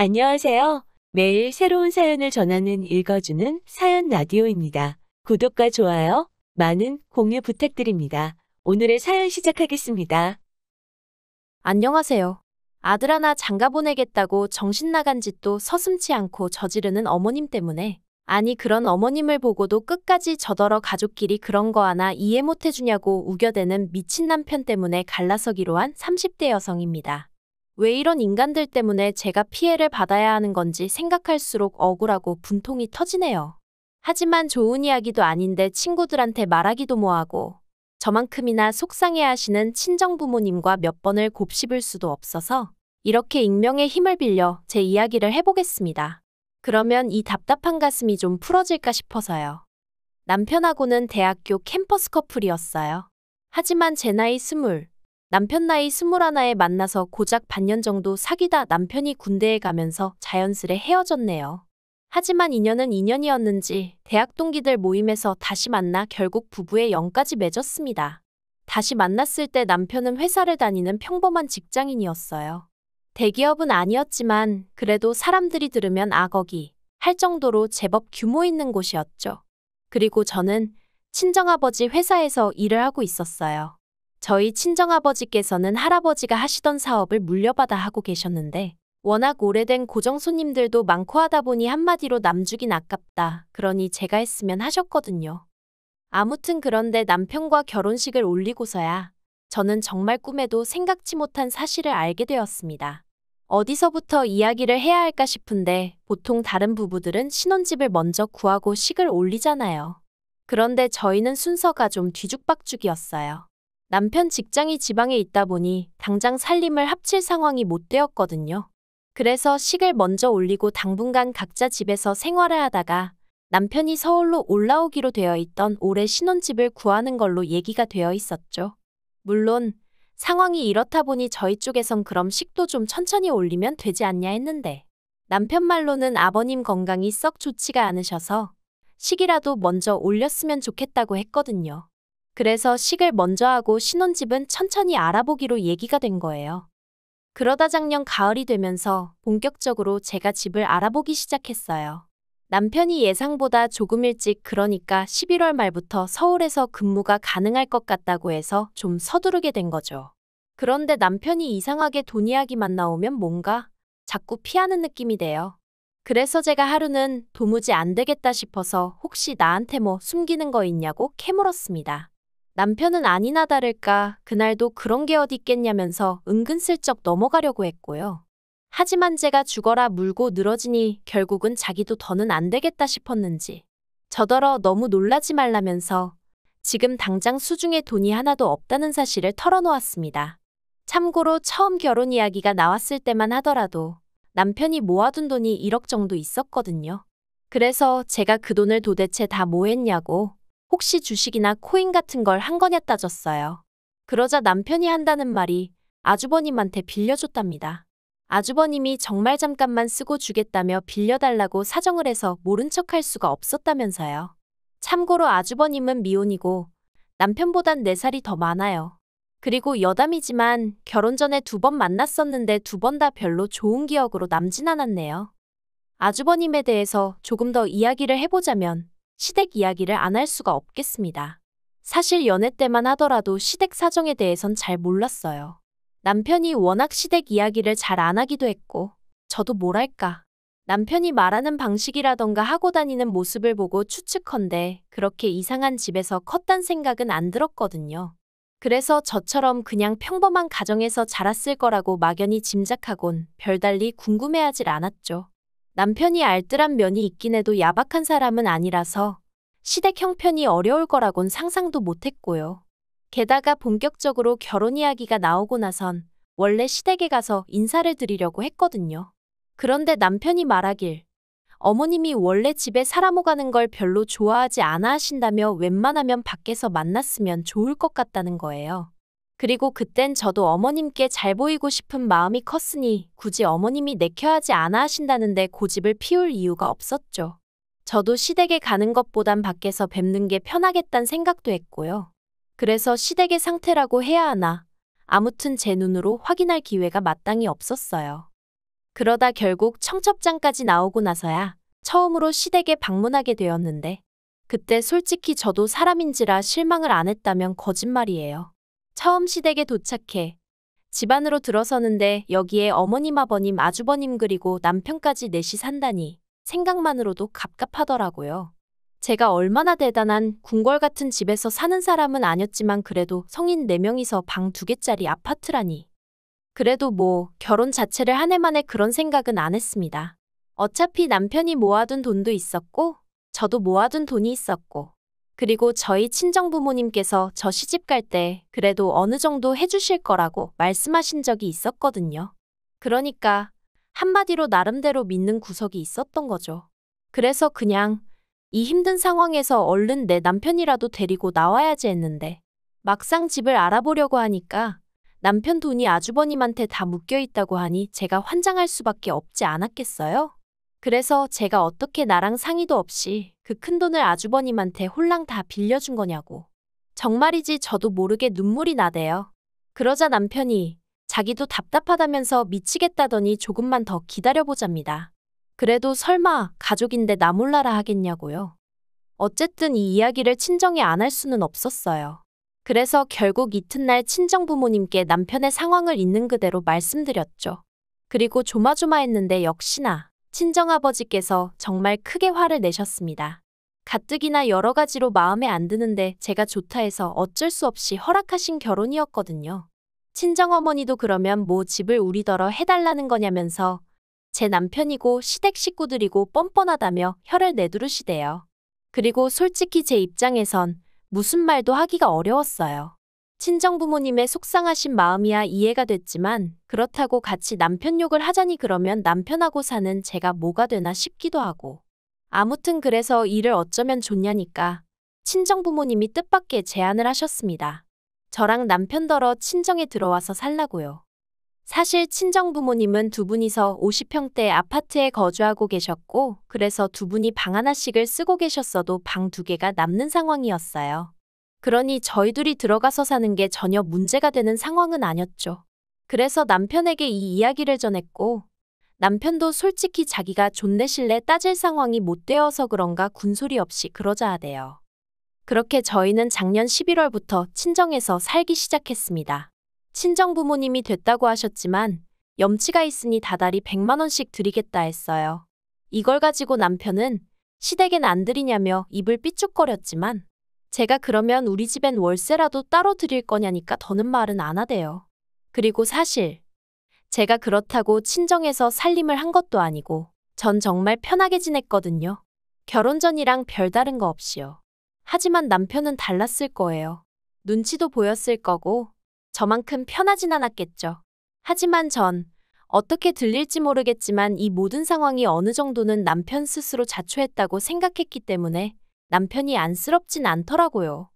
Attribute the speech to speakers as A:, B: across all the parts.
A: 안녕하세요. 매일 새로운 사연을 전하는 읽어주는 사연 라디오입니다. 구독과 좋아요, 많은 공유 부탁드립니다. 오늘의 사연 시작하겠습니다.
B: 안녕하세요. 아들 하나 장가 보내겠다고 정신 나간 짓도 서슴지 않고 저지르는 어머님 때문에, 아니 그런 어머님을 보고도 끝까지 저더러 가족끼리 그런 거 하나 이해 못 해주냐고 우겨대는 미친 남편 때문에 갈라서기로 한 30대 여성입니다. 왜 이런 인간들 때문에 제가 피해를 받아야 하는 건지 생각할수록 억울하고 분통이 터지네요. 하지만 좋은 이야기도 아닌데 친구들한테 말하기도 뭐하고, 저만큼이나 속상해하시는 친정부모님과 몇 번을 곱씹을 수도 없어서 이렇게 익명의 힘을 빌려 제 이야기를 해보겠습니다. 그러면 이 답답한 가슴이 좀 풀어질까 싶어서요. 남편하고는 대학교 캠퍼스 커플이었어요. 하지만 제 나이 20, 남편 나이 21에 만나서 고작 반년 정도 사귀다 남편이 군대에 가면서 자연스레 헤어졌네요. 하지만 인연은 인연이었는지 대학 동기들 모임에서 다시 만나 결국 부부의 영까지 맺었습니다. 다시 만났을 때 남편은 회사를 다니는 평범한 직장인이었어요. 대기업은 아니었지만 그래도 사람들이 들으면 아거기 할 정도로 제법 규모 있는 곳이었죠. 그리고 저는 친정아버지 회사에서 일을 하고 있었어요. 저희 친정아버지께서는 할아버지가 하시던 사업을 물려받아 하고 계셨는데 워낙 오래된 고정 손님들도 많고 하다 보니 한마디로 남 주긴 아깝다. 그러니 제가 했으면 하셨거든요. 아무튼 그런데 남편과 결혼식을 올리고서야 저는 정말 꿈에도 생각지 못한 사실을 알게 되었습니다. 어디서부터 이야기를 해야 할까 싶은데 보통 다른 부부들은 신혼집을 먼저 구하고 식을 올리잖아요. 그런데 저희는 순서가 좀 뒤죽박죽이었어요. 남편 직장이 지방에 있다 보니 당장 살림을 합칠 상황이 못 되었거든요. 그래서 식을 먼저 올리고 당분간 각자 집에서 생활을 하다가 남편이 서울로 올라오기로 되어 있던 올해 신혼집을 구하는 걸로 얘기가 되어 있었죠. 물론 상황이 이렇다 보니 저희 쪽에선 그럼 식도 좀 천천히 올리면 되지 않냐 했는데 남편 말로는 아버님 건강이 썩 좋지가 않으셔서 식이라도 먼저 올렸으면 좋겠다고 했거든요. 그래서 식을 먼저 하고 신혼집은 천천히 알아보기로 얘기가 된 거예요. 그러다 작년 가을이 되면서 본격적으로 제가 집을 알아보기 시작했어요. 남편이 예상보다 조금 일찍 그러니까 11월 말부터 서울에서 근무가 가능할 것 같다고 해서 좀 서두르게 된 거죠. 그런데 남편이 이상하게 돈 이야기만 나오면 뭔가 자꾸 피하는 느낌이 돼요. 그래서 제가 하루는 도무지 안 되겠다 싶어서 혹시 나한테 뭐 숨기는 거 있냐고 캐물었습니다. 남편은 아니나 다를까 그날도 그런 게 어디 있겠냐면서 은근슬쩍 넘어가려고 했고요. 하지만 제가 죽어라 물고 늘어지니 결국은 자기도 더는 안 되겠다 싶었는지 저더러 너무 놀라지 말라면서 지금 당장 수중에 돈이 하나도 없다는 사실을 털어놓았습니다. 참고로 처음 결혼 이야기가 나왔을 때만 하더라도 남편이 모아둔 돈이 1억 정도 있었거든요. 그래서 제가 그 돈을 도대체 다 뭐 했냐고 혹시 주식이나 코인 같은 걸 한 거냐 따졌어요. 그러자 남편이 한다는 말이 아주버님한테 빌려줬답니다. 아주버님이 정말 잠깐만 쓰고 주겠다며 빌려달라고 사정을 해서 모른 척할 수가 없었다면서요. 참고로 아주버님은 미혼이고 남편보단 4살이 더 많아요. 그리고 여담이지만 결혼 전에 2번 만났었는데 2번 다 별로 좋은 기억으로 남진 않았네요. 아주버님에 대해서 조금 더 이야기를 해보자면 시댁 이야기를 안 할 수가 없겠습니다. 사실 연애 때만 하더라도 시댁 사정에 대해선 잘 몰랐어요. 남편이 워낙 시댁 이야기를 잘 안 하기도 했고 저도 뭐랄까 남편이 말하는 방식이라던가 하고 다니는 모습을 보고 추측컨대 그렇게 이상한 집에서 컸단 생각은 안 들었거든요. 그래서 저처럼 그냥 평범한 가정에서 자랐을 거라고 막연히 짐작하곤 별달리 궁금해하질 않았죠. 남편이 알뜰한 면이 있긴 해도 야박한 사람은 아니라서 시댁 형편이 어려울 거라곤 상상도 못했고요. 게다가 본격적으로 결혼 이야기가 나오고 나선 원래 시댁에 가서 인사를 드리려고 했거든요. 그런데 남편이 말하길 어머님이 원래 집에 사람 오가는 걸 별로 좋아하지 않아 하신다며 웬만하면 밖에서 만났으면 좋을 것 같다는 거예요. 그리고 그땐 저도 어머님께 잘 보이고 싶은 마음이 컸으니 굳이 어머님이 내켜하지 않아 하신다는데 고집을 피울 이유가 없었죠. 저도 시댁에 가는 것보단 밖에서 뵙는 게 편하겠다는 생각도 했고요. 그래서 시댁의 상태라고 해야 하나, 아무튼 제 눈으로 확인할 기회가 마땅히 없었어요. 그러다 결국 청첩장까지 나오고 나서야 처음으로 시댁에 방문하게 되었는데 그때 솔직히 저도 사람인지라 실망을 안 했다면 거짓말이에요. 처음 시댁에 도착해 집 안으로 들어서는데 여기에 어머님, 아버님, 아주버님 그리고 남편까지 넷이 산다니 생각만으로도 갑갑하더라고요. 제가 얼마나 대단한 궁궐 같은 집에서 사는 사람은 아니었지만 그래도 성인 4명이서 방 2개짜리 아파트라니. 그래도 뭐 결혼 자체를 한 해 만에 그런 생각은 안 했습니다. 어차피 남편이 모아둔 돈도 있었고 저도 모아둔 돈이 있었고 그리고 저희 친정부모님께서 저 시집 갈 때 그래도 어느 정도 해주실 거라고 말씀하신 적이 있었거든요. 그러니까 한마디로 나름대로 믿는 구석이 있었던 거죠. 그래서 그냥 이 힘든 상황에서 얼른 내 남편이라도 데리고 나와야지 했는데 막상 집을 알아보려고 하니까 남편 돈이 아주버님한테 다 묶여 있다고 하니 제가 환장할 수밖에 없지 않았겠어요? 그래서 제가 어떻게 나랑 상의도 없이 그 큰돈을 아주버님한테 홀랑 다 빌려준 거냐고. 정말이지 저도 모르게 눈물이 나대요. 그러자 남편이 자기도 답답하다면서 미치겠다더니 조금만 더 기다려보잡니다. 그래도 설마 가족인데 나 몰라라 하겠냐고요. 어쨌든 이 이야기를 친정에 안 할 수는 없었어요. 그래서 결국 이튿날 친정부모님께 남편의 상황을 있는 그대로 말씀드렸죠. 그리고 조마조마했는데 역시나 친정아버지께서 정말 크게 화를 내셨습니다. 가뜩이나 여러 가지로 마음에 안 드는데 제가 좋다 해서 어쩔 수 없이 허락하신 결혼이었거든요. 친정어머니도 그러면 뭐 집을 우리더러 해달라는 거냐면서 제 남편이고 시댁 식구들이고 뻔뻔하다며 혀를 내두르시대요. 그리고 솔직히 제 입장에선 무슨 말도 하기가 어려웠어요. 친정부모님의 속상하신 마음이야 이해가 됐지만 그렇다고 같이 남편 욕을 하자니 그러면 남편하고 사는 제가 뭐가 되나 싶기도 하고. 아무튼 그래서 일을 어쩌면 좋냐니까 친정부모님이 뜻밖의 제안을 하셨습니다. 저랑 남편더러 친정에 들어와서 살라고요. 사실 친정부모님은 두 분이서 50평대 아파트에 거주하고 계셨고 그래서 두 분이 방 하나씩을 쓰고 계셨어도 방 2개가 남는 상황이었어요. 그러니 저희 둘이 들어가서 사는 게 전혀 문제가 되는 상황은 아니었죠. 그래서 남편에게 이 이야기를 전했고 남편도 솔직히 자기가 존대실내 따질 상황이 못 되어서 그런가 군소리 없이 그러자 하대요. 그렇게 저희는 작년 11월부터 친정에서 살기 시작했습니다. 친정부모님이 됐다고 하셨지만 염치가 있으니 다달이 100만 원씩 드리겠다 했어요. 이걸 가지고 남편은 시댁엔 안 드리냐며 입을 삐죽거렸지만 제가 그러면 우리 집엔 월세라도 따로 드릴 거냐니까 더는 말은 안 하대요. 그리고 사실 제가 그렇다고 친정에서 살림을 한 것도 아니고 전 정말 편하게 지냈거든요. 결혼 전이랑 별다른 거 없이요. 하지만 남편은 달랐을 거예요. 눈치도 보였을 거고 저만큼 편하진 않았겠죠. 하지만 전 어떻게 들릴지 모르겠지만 이 모든 상황이 어느 정도는 남편 스스로 자초했다고 생각했기 때문에 남편이 안쓰럽진 않더라고요.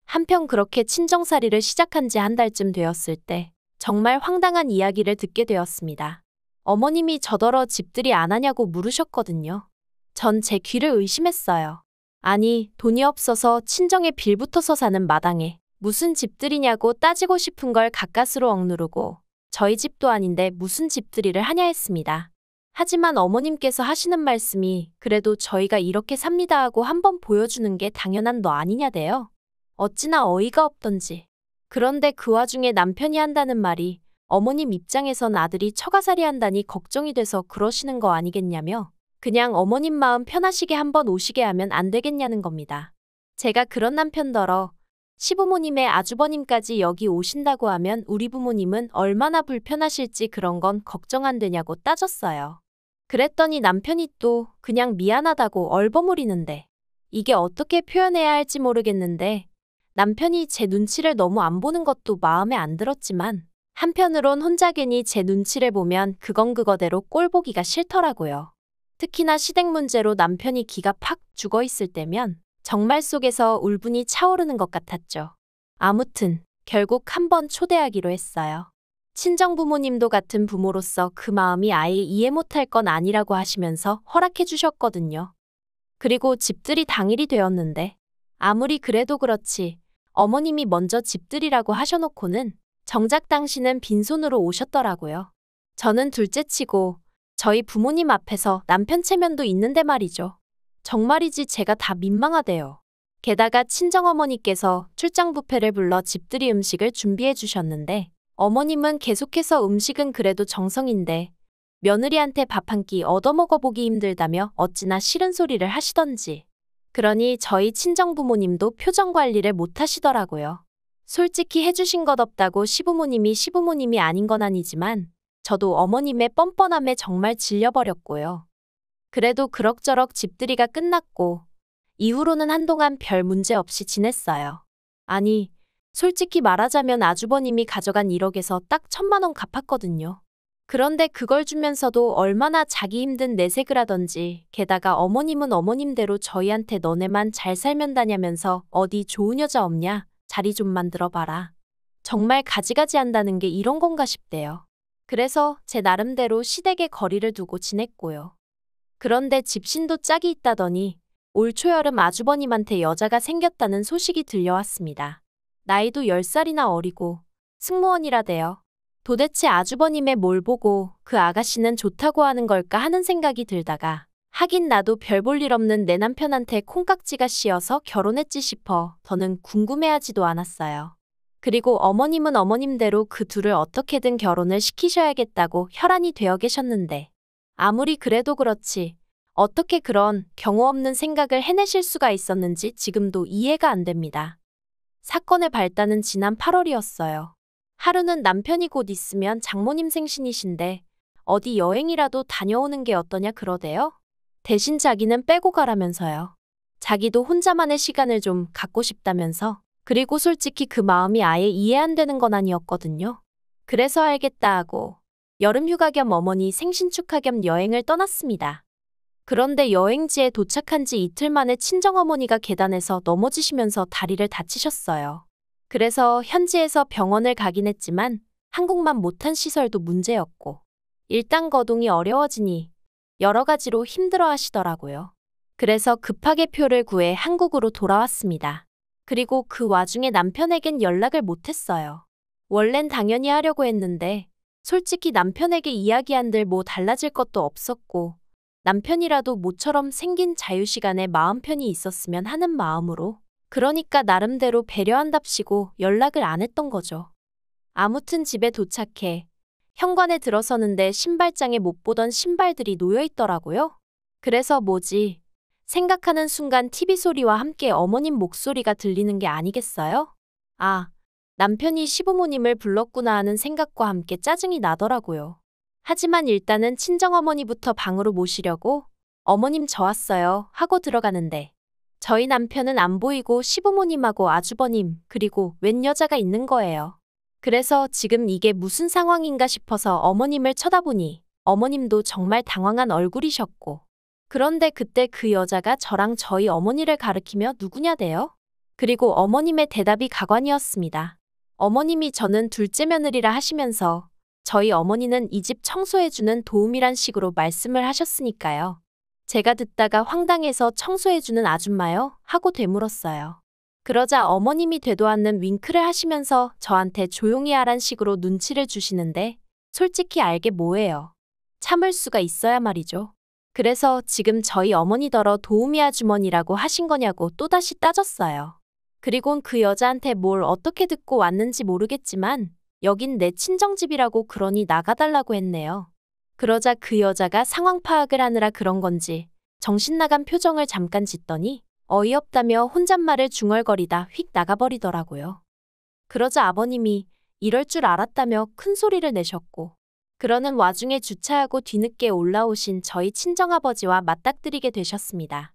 B: 한편 그렇게 친정살이를 시작한 지 한 달쯤 되었을 때 정말 황당한 이야기를 듣게 되었습니다. 어머님이 저더러 집들이 안 하냐고 물으셨거든요. 전 제 귀를 의심했어요. 아니, 돈이 없어서 친정에 빌붙어서 사는 마당에 무슨 집들이냐고 따지고 싶은 걸 가까스로 억누르고 저희 집도 아닌데 무슨 집들이를 하냐 했습니다. 하지만 어머님께서 하시는 말씀이 그래도 저희가 이렇게 삽니다 하고 한번 보여주는 게 당연한 너 아니냐대요. 어찌나 어이가 없던지. 그런데 그 와중에 남편이 한다는 말이 어머님 입장에선 아들이 처가살이 한다니 걱정이 돼서 그러시는 거 아니겠냐며 그냥 어머님 마음 편하시게 한번 오시게 하면 안 되겠냐는 겁니다. 제가 그런 남편더러 시부모님의 아주버님까지 여기 오신다고 하면 우리 부모님은 얼마나 불편하실지 그런 건 걱정 안 되냐고 따졌어요. 그랬더니 남편이 또 그냥 미안하다고 얼버무리는데 이게 어떻게 표현해야 할지 모르겠는데 남편이 제 눈치를 너무 안 보는 것도 마음에 안 들었지만 한편으론 혼자 괜히 제 눈치를 보면 그건 그거대로 꼴 보기가 싫더라고요. 특히나 시댁 문제로 남편이 기가 팍 죽어있을 때면 정말 속에서 울분이 차오르는 것 같았죠. 아무튼 결국 한번 초대하기로 했어요. 친정부모님도 같은 부모로서 그 마음이 아예 이해 못할 건 아니라고 하시면서 허락해 주셨거든요. 그리고 집들이 당일이 되었는데 아무리 그래도 그렇지 어머님이 먼저 집들이라고 하셔놓고는 정작 당시는 빈손으로 오셨더라고요. 저는 둘째치고 저희 부모님 앞에서 남편 체면도 있는데 말이죠. 정말이지 제가 다 민망하대요. 게다가 친정어머니께서 출장 뷔페를 불러 집들이 음식을 준비해 주셨는데 어머님은 계속해서 음식은 그래도 정성인데 며느리한테 밥 한 끼 얻어먹어보기 힘들다며 어찌나 싫은 소리를 하시던지. 그러니 저희 친정부모님도 표정 관리를 못 하시더라고요. 솔직히 해주신 것 없다고 시부모님이 시부모님이 아닌 건 아니지만 저도 어머님의 뻔뻔함에 정말 질려버렸고요. 그래도 그럭저럭 집들이가 끝났고 이후로는 한동안 별 문제 없이 지냈어요. 아니, 솔직히 말하자면 아주버님이 가져간 1억에서 딱 1,000만 원 갚았거든요. 그런데 그걸 주면서도 얼마나 자기 힘든 내색을 하던지 게다가 어머님은 어머님대로 저희한테 너네만 잘 살면 다냐면서 어디 좋은 여자 없냐? 자리 좀 만들어봐라. 정말 가지가지 한다는 게 이런 건가 싶대요. 그래서 제 나름대로 시댁에 거리를 두고 지냈고요. 그런데 집신도 짝이 있다더니 올 초여름 아주버님한테 여자가 생겼다는 소식이 들려왔습니다. 나이도 10살이나 어리고 승무원이라대요. 도대체 아주버님의 뭘 보고 그 아가씨는 좋다고 하는 걸까 하는 생각이 들다가 하긴 나도 별 볼 일 없는 내 남편한테 콩깍지가 씌어서 결혼했지 싶어 더는 궁금해하지도 않았어요. 그리고 어머님은 어머님대로 그 둘을 어떻게든 결혼을 시키셔야겠다고 혈안이 되어 계셨는데 아무리 그래도 그렇지 어떻게 그런 경우 없는 생각을 해내실 수가 있었는지 지금도 이해가 안 됩니다. 사건의 발단은 지난 8월이었어요. 하루는 남편이 곧 있으면 장모님 생신이신데 어디 여행이라도 다녀오는 게 어떠냐 그러대요. 대신 자기는 빼고 가라면서요. 자기도 혼자만의 시간을 좀 갖고 싶다면서. 그리고 솔직히 그 마음이 아예 이해 안 되는 건 아니었거든요. 그래서 알겠다 하고 여름 휴가 겸 어머니 생신 축하 겸 여행을 떠났습니다. 그런데 여행지에 도착한 지 이틀 만에 친정어머니가 계단에서 넘어지시면서 다리를 다치셨어요. 그래서 현지에서 병원을 가긴 했지만 한국만 못한 시설도 문제였고 일단 거동이 어려워지니 여러 가지로 힘들어 하시더라고요. 그래서 급하게 표를 구해 한국으로 돌아왔습니다. 그리고 그 와중에 남편에겐 연락을 못했어요. 원래는 당연히 하려고 했는데 솔직히 남편에게 이야기한들 뭐 달라질 것도 없었고 남편이라도 모처럼 생긴 자유시간에 마음 편히 있었으면 하는 마음으로 그러니까 나름대로 배려한답시고 연락을 안 했던 거죠. 아무튼 집에 도착해 현관에 들어서는데 신발장에 못 보던 신발들이 놓여 있더라고요. 그래서 뭐지? 생각하는 순간 TV 소리와 함께 어머님 목소리가 들리는 게 아니겠어요? 아, 남편이 시부모님을 불렀구나 하는 생각과 함께 짜증이 나더라고요. 하지만 일단은 친정어머니부터 방으로 모시려고 어머님 저 왔어요 하고 들어가는데 저희 남편은 안 보이고 시부모님하고 아주버님 그리고 웬 여자가 있는 거예요. 그래서 지금 이게 무슨 상황인가 싶어서 어머님을 쳐다보니 어머님도 정말 당황한 얼굴이셨고 그런데 그때 그 여자가 저랑 저희 어머니를 가리키며 누구냐대요? 그리고 어머님의 대답이 가관이었습니다. 어머님이 저는 둘째 며느리라 하시면서 저희 어머니는 이 집 청소해주는 도움이란 식으로 말씀을 하셨으니까요. 제가 듣다가 황당해서 청소해주는 아줌마요? 하고 되물었어요. 그러자 어머님이 되도 않는 윙크를 하시면서 저한테 조용히 하란 식으로 눈치를 주시는데 솔직히 알게 뭐예요. 참을 수가 있어야 말이죠. 그래서 지금 저희 어머니더러 도우미 아주머니라고 하신 거냐고 또다시 따졌어요. 그리곤 그 여자한테 뭘 어떻게 듣고 왔는지 모르겠지만 여긴 내 친정집이라고 그러니 나가달라고 했네요. 그러자 그 여자가 상황 파악을 하느라 그런 건지 정신 나간 표정을 잠깐 짓더니 어이없다며 혼잣말을 중얼거리다 휙 나가버리더라고요. 그러자 아버님이 이럴 줄 알았다며 큰 소리를 내셨고 그러는 와중에 주차하고 뒤늦게 올라오신 저희 친정아버지와 맞닥뜨리게 되셨습니다.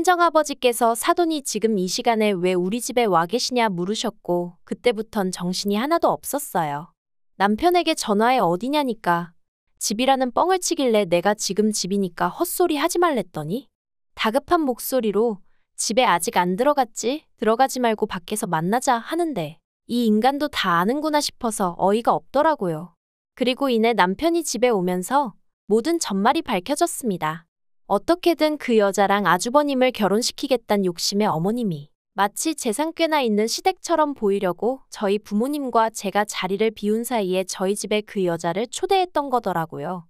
B: 친정아버지께서 사돈이 지금 이 시간에 왜 우리 집에 와 계시냐 물으셨고 그때부턴 정신이 하나도 없었어요. 남편에게 전화해 어디냐니까 집이라는 뻥을 치길래 내가 지금 집이니까 헛소리 하지 말랬더니 다급한 목소리로 집에 아직 안 들어갔지? 들어가지 말고 밖에서 만나자 하는데 이 인간도 다 아는구나 싶어서 어이가 없더라고요. 그리고 이내 남편이 집에 오면서 모든 전말이 밝혀졌습니다. 어떻게든 그 여자랑 아주버님을 결혼시키겠다는 욕심에 어머님이 마치 재산 꽤나 있는 시댁처럼 보이려고 저희 부모님과 제가 자리를 비운 사이에 저희 집에 그 여자를 초대했던 거더라고요.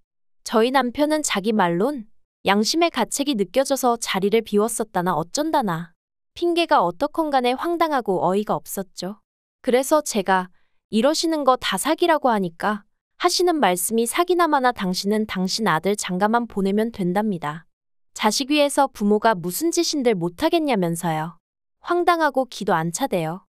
B: 저희 남편은 자기 말론 양심의 가책이 느껴져서 자리를 비웠었다나 어쩐다나 핑계가 어떻건 간에 황당하고 어이가 없었죠. 그래서 제가 이러시는 거 다 사기라고 하니까 하시는 말씀이 사기나마나 당신은 당신 아들 장가만 보내면 된답니다. 자식 위해서 부모가 무슨 짓인들 못하겠냐면서요. 황당하고 기도 안 차대요.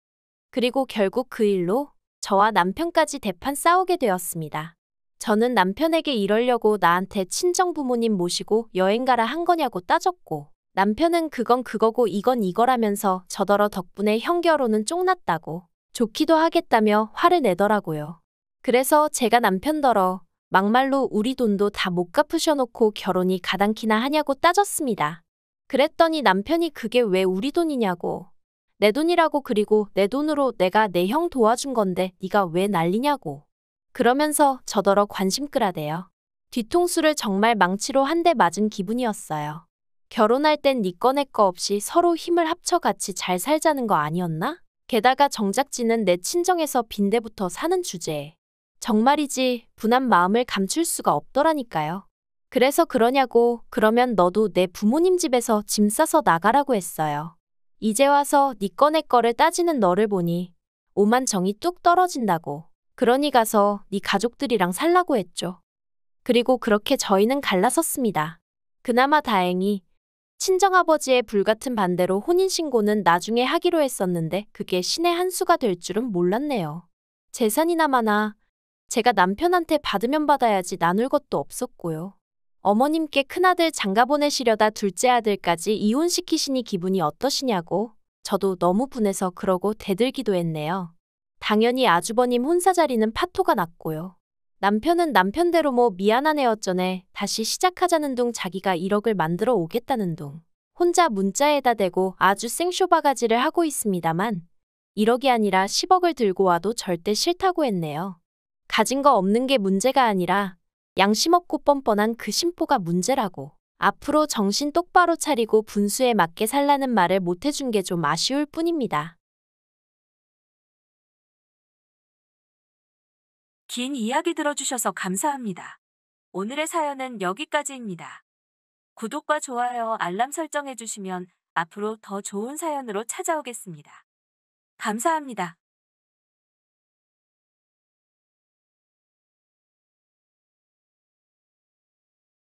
B: 그리고 결국 그 일로 저와 남편까지 대판 싸우게 되었습니다. 저는 남편에게 이러려고 나한테 친정 부모님 모시고 여행 가라 한 거냐고 따졌고, 남편은 그건 그거고 이건 이거라면서 저더러 덕분에 형 결혼은 쫑났다고 좋기도 하겠다며 화를 내더라고요. 그래서 제가 남편더러 막말로 우리 돈도 다 못 갚으셔놓고 결혼이 가당키나 하냐고 따졌습니다. 그랬더니 남편이 그게 왜 우리 돈이냐고, 내 돈이라고, 그리고 내 돈으로 내가 내 형 도와준 건데 네가 왜 난리냐고 그러면서 저더러 관심 끌아대요. 뒤통수를 정말 망치로 한 대 맞은 기분이었어요. 결혼할 땐 네 거 내 거 없이 서로 힘을 합쳐 같이 잘 살자는 거 아니었나? 게다가 정작 지는 내 친정에서 빈대부터 사는 주제에 정말이지 분한 마음을 감출 수가 없더라니까요. 그래서 그러냐고, 그러면 너도 내 부모님 집에서 짐 싸서 나가라고 했어요. 이제 와서 네 거 내 거를 따지는 너를 보니 오만 정이 뚝 떨어진다고. 그러니 가서 네 가족들이랑 살라고 했죠. 그리고 그렇게 저희는 갈라섰습니다. 그나마 다행히 친정아버지의 불같은 반대로 혼인신고는 나중에 하기로 했었는데 그게 신의 한 수가 될 줄은 몰랐네요. 재산이나마나 제가 남편한테 받으면 받아야지 나눌 것도 없었고요. 어머님께 큰아들 장가 보내시려다 둘째 아들까지 이혼시키시니 기분이 어떠시냐고 저도 너무 분해서 그러고 대들기도 했네요. 당연히 아주버님 혼사 자리는 파토가 났고요. 남편은 남편대로 뭐 미안하네 어쩌네 다시 시작하자는 둥 자기가 1억을 만들어 오겠다는 둥 혼자 문자에다 대고 아주 생쇼바가지를 하고 있습니다만 1억이 아니라 10억을 들고 와도 절대 싫다고 했네요. 가진 거 없는 게 문제가 아니라 양심 없고 뻔뻔한 그 심보가 문제라고. 앞으로 정신 똑바로 차리고 분수에 맞게 살라는 말을 못 해준 게 좀 아쉬울 뿐입니다.
A: 긴 이야기 들어주셔서 감사합니다. 오늘의 사연은 여기까지입니다. 구독과 좋아요, 알람 설정해주시면 앞으로 더 좋은 사연으로 찾아오겠습니다. 감사합니다.